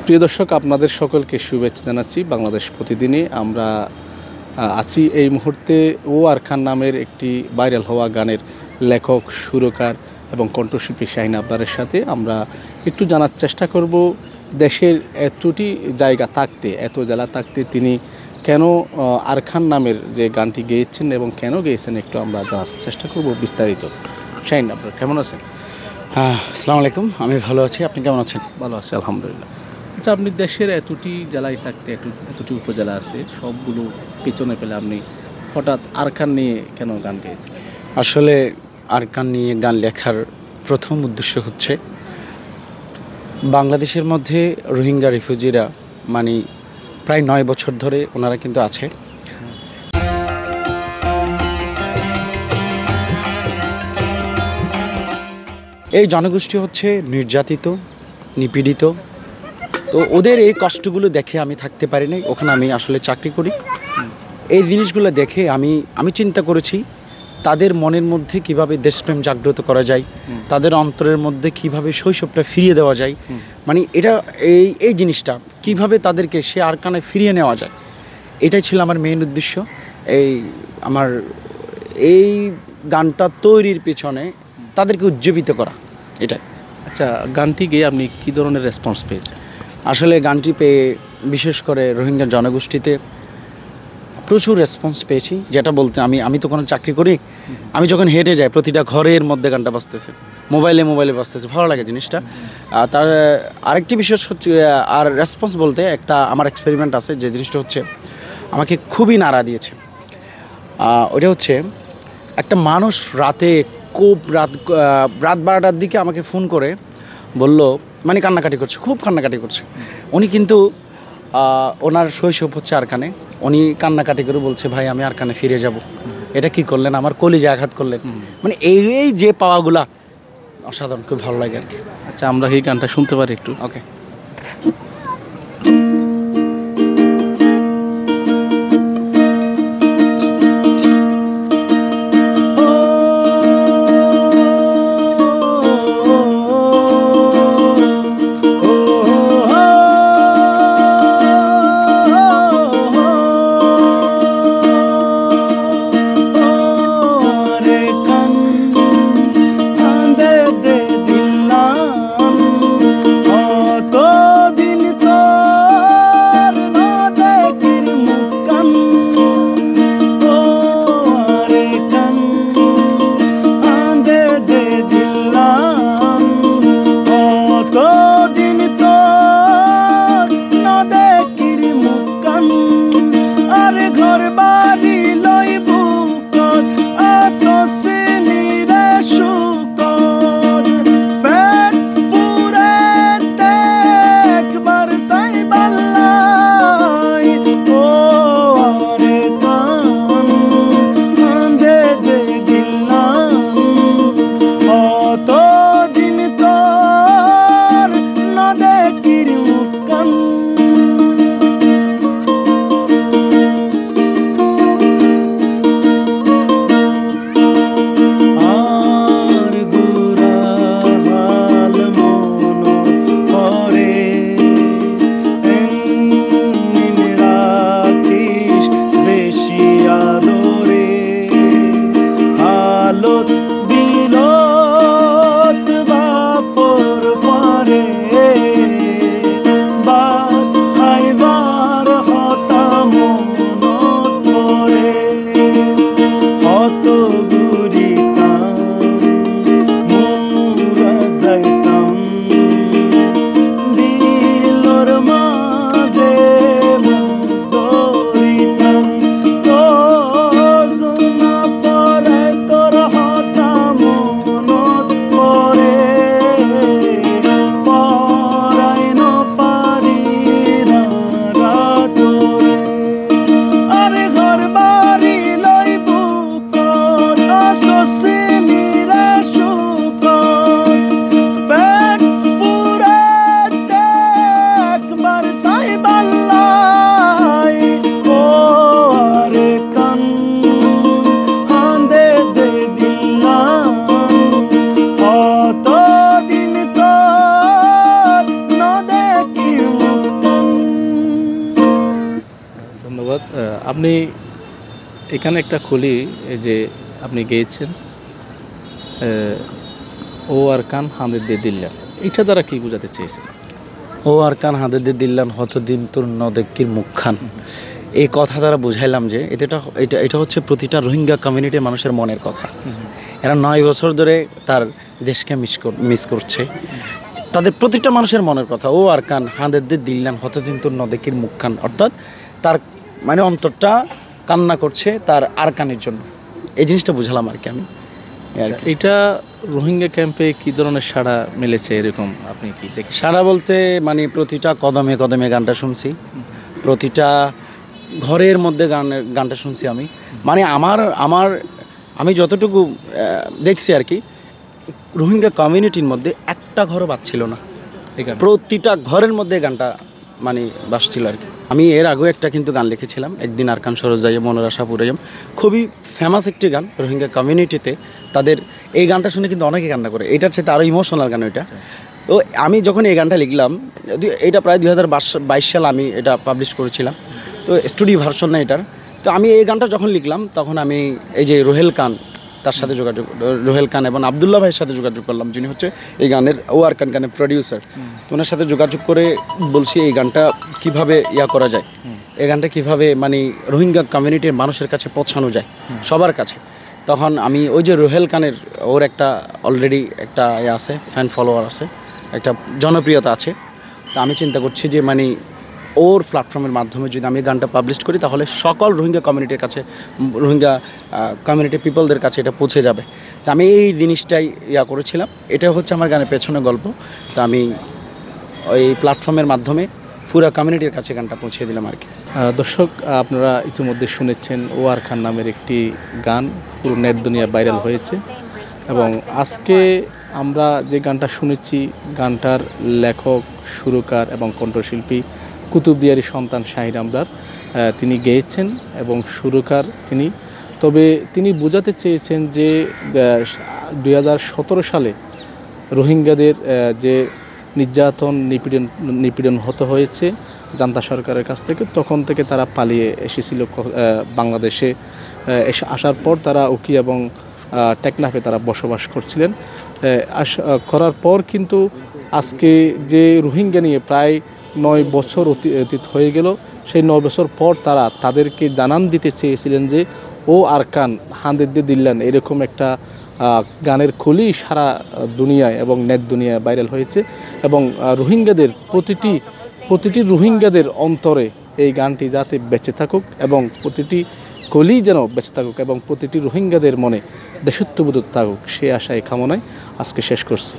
প্রিয় দর্শক, আপনাদের সকলকে শুভেচ্ছা জানাচ্ছি। বাংলাদেশ প্রতিদিনে আমরা আছি এই মুহূর্তে ওয়ার খান নামের একটি ভাইরাল হওয়া গানের লেখক, সুরকার এবং কণ্ঠশিল্পী শাহিন আবদারের সাথে আমরা একটু জানার চেষ্টা করব দেশের এতটি জায়গা থাকতে, এত জেলা থাকতে তিনি কেন আরখান নামের যে গানটি গেয়েছেন এবং কেন গেয়েছেন একটু আমরা জানার চেষ্টা করব বিস্তারিত। শাহিন আবদার কেমন আছেন? আসসালামু আলাইকুম, আমি ভালো আছি। আপনি কেমন আছেন? ভালো আছি আলহামদুলিল্লাহ। আচ্ছা, আপনি দেশের এতটি জেলায় থাকতে এতটি উপজেলা আছে, সবগুলো পেছনে পেলে আপনি হঠাৎ আরখান নিয়ে কেন গান গেয়েছেন? আসলে আরকান নিয়ে গান লেখার প্রথম উদ্দেশ্য হচ্ছে বাংলাদেশের মধ্যে রোহিঙ্গা রিফিউজিরা মানে প্রায় 9 বছর ধরে ওনারা কিন্তু আছে। এই জনগোষ্ঠী হচ্ছে নির্যাতিত, নিপীড়িত। তো ওদের এই কষ্টগুলো দেখে আমি থাকতে পারি নাই। ওখানে আমি আসলে চাকরি করি। এই জিনিসগুলো দেখে আমি চিন্তা করেছি তাদের মনের মধ্যে কিভাবে দেশপ্রেম জাগ্রত করা যায়, তাদের অন্তরের মধ্যে কিভাবে শৈশবটা ফিরিয়ে দেওয়া যায়, মানে এটা এই জিনিসটা কিভাবে তাদেরকে সে আরকানে ফিরিয়ে নেওয়া যায়, এটাই ছিল আমার মেইন উদ্দেশ্য। আমার এই গানটা তৈরির পেছনে তাদেরকে উজ্জীবিত করা, এটাই। আচ্ছা, গানটি গেয়ে আপনি কী ধরনের রেসপন্স পেয়েছেন? আসলে গানটি পেয়ে বিশেষ করে রোহিঙ্গা জনগোষ্ঠীতে প্রচুর রেসপন্স পেয়েছি। যেটা বলতে আমি তো কোনো চাকরি করি, আমি যখন হেঁটে যাই প্রতিটা ঘরের মধ্যে গানটা বাজতেছে, মোবাইলে বাজতেছে, ভালো লাগে জিনিসটা। তার আরেকটি বিশেষ হচ্ছে আর রেসপন্স বলতে একটা আমার এক্সপেরিমেন্ট আছে, যে জিনিসটা হচ্ছে আমাকে খুবই নাড়া দিয়েছে। ওটা হচ্ছে একটা মানুষ রাতে খুব রাত 12টার দিকে আমাকে ফোন করে বলল, মানে কান্নাকাটি করছে, খুব কান্নাকাটি করছে। উনি কিন্তু ওনার শৈশব হচ্ছে আরকানে। উনি কান্নাকাটি করে বলছে, ভাই আমি আরকানে ফিরে যাব। এটা কি করলেন, আমার কলিজা আঘাত করলেন। মানে এই যে পাওয়াগুলা অসাধারণ, খুব ভালো লাগে আর কি। আচ্ছা, আমরা এই গানটা শুনতে পারি একটু? ওকে। আপনি এখানে একটা কলি এই যে আপনি গেয়েছেন ও আর কান হাঁদের দিয়ে দিল্লান, এটা দ্বারা কি বোঝাতে চেয়েছেন? ও আর কান হাঁদের দিয়ে দিল্লান হতদিন তোর নদেকির মুখখান, এই কথা দ্বারা বুঝাইলাম যে এটা এটা এটা হচ্ছে প্রতিটা রোহিঙ্গা কমিউনিটির মানুষের মনের কথা। এরা 9 বছর ধরে তার দেশকে মিস করছে, তাদের প্রতিটা মানুষের মনের কথা। ও আর কান হাঁদের দিয়ে দিল্লান হতদিন তোর নদেকির মুখখান, অর্থাৎ তার মানে অন্তরটা কান্না করছে তার আরকানের জন্য। এই জিনিসটা বুঝালাম আর কি আমি। এটা রোহিঙ্গা ক্যাম্পে কি ধরনের সাড়া মিলেছে এরকম আপনি কি দেখেন? সারা বলতে মানে প্রতিটা কদমে কদমে গানটা শুনছি, প্রতিটা ঘরের মধ্যে গানটা শুনছি আমি। মানে আমি যতটুকু দেখছি আর কি, রোহিঙ্গা কমিউনিটির মধ্যে একটা ঘরও বাজছিল না, প্রতিটা ঘরের মধ্যে গানটা মানে বাজছিল আর কি। আমি এর আগেও একটা কিন্তু গান লিখেছিলাম, একদিন আরকান সরোজ যাই মনের আশা পুরাইম, খুবই ফেমাস একটি গান রোহিঙ্গা কমিউনিটিতে। তাদের এই গানটা শুনে কিন্তু অনেকে কান্না করে, এটার সাথে আরও ইমোশনাল গান ওইটা। তো আমি যখন এই গানটা লিখলাম, এটা প্রায় 2022 সাল আমি এটা পাবলিশ করেছিলাম, তো স্টুডিও ভার্সন না এটার। তো আমি এই গানটা যখন লিখলাম তখন আমি এই যে রোহেল কান, তার সাথে রোহেল কান এবং আবদুল্লাহ ভাইয়ের সাথে যোগাযোগ করলাম, যিনি হচ্ছে এই গানের ও আর কান গানের প্রডিউসার। তো ওনার সাথে যোগাযোগ করে বলছি এই গানটা কিভাবে করা যায়, এই গানটা কিভাবে মানে রোহিঙ্গা কমিউনিটির মানুষের কাছে পৌঁছানো যায়, সবার কাছে। তখন আমি ওই যে রোহেল কানের ওর একটা অলরেডি একটা আছে, ফ্যান ফলোয়ার আছে, একটা জনপ্রিয়তা আছে। তো আমি চিন্তা করছি যে মানে ওর প্ল্যাটফর্মের মাধ্যমে যদি আমি গানটা পাবলিশ করি তাহলে সকল রোহিঙ্গা কমিউনিটির কাছে, রোহিঙ্গা কমিউনিটি পিপলদের কাছে এটা পৌঁছে যাবে। তো আমি এই জিনিসটাই করেছিলাম। এটা হচ্ছে আমার গানের পেছনে গল্প। তো আমি ওই প্ল্যাটফর্মের মাধ্যমে পুরো কমিউনিটির কাছে গানটা পৌঁছে দিলাম আর কি। দর্শক, আপনারা ইতিমধ্যে শুনেছেন ও আর খান নামের একটি গান পুরো নেট দুনিয়া ভাইরাল হয়েছে, এবং আজকে আমরা যে গানটা শুনেছি, গানটার লেখক, সুরকার এবং কণ্ঠশিল্পী কুতুবদিয়ারি সন্তান শাহিন আমদার, তিনি গেয়েছেন এবং সুরকার তিনি। তবে তিনি বোঝাতে চেয়েছেন যে 2017 সালে রোহিঙ্গাদের যে নিপীড়ন হতে হয়েছে জান্তা সরকারের কাছ থেকে, তখন থেকে তারা পালিয়ে এসেছিল বাংলাদেশে। আসার পর তারা উকি এবং টেকনাফে তারা বসবাস করছিলেন। করার পর কিন্তু আজকে যে রোহিঙ্গা নিয়ে প্রায় 9 বছর অতীত হয়ে গেল, সেই 9 বছর পর তারা তাদেরকে জানান দিতে চেয়েছিলেন যে ও আর কান হাঁদের দিয়ে দিল্লান, এরকম একটা গানের কলি সারা দুনিয়ায় এবং নেট দুনিয়ায় ভাইরাল হয়েছে। এবং রোহিঙ্গাদের প্রতিটি রোহিঙ্গাদের অন্তরে এই গানটি যাতে বেঁচে থাকুক এবং প্রতিটি কলি যেন বেঁচে থাকুক এবং প্রতিটি রোহিঙ্গাদের মনে দেশত্ববোধ থাকুক, সে আশায় কামনায় আজকে শেষ করছি।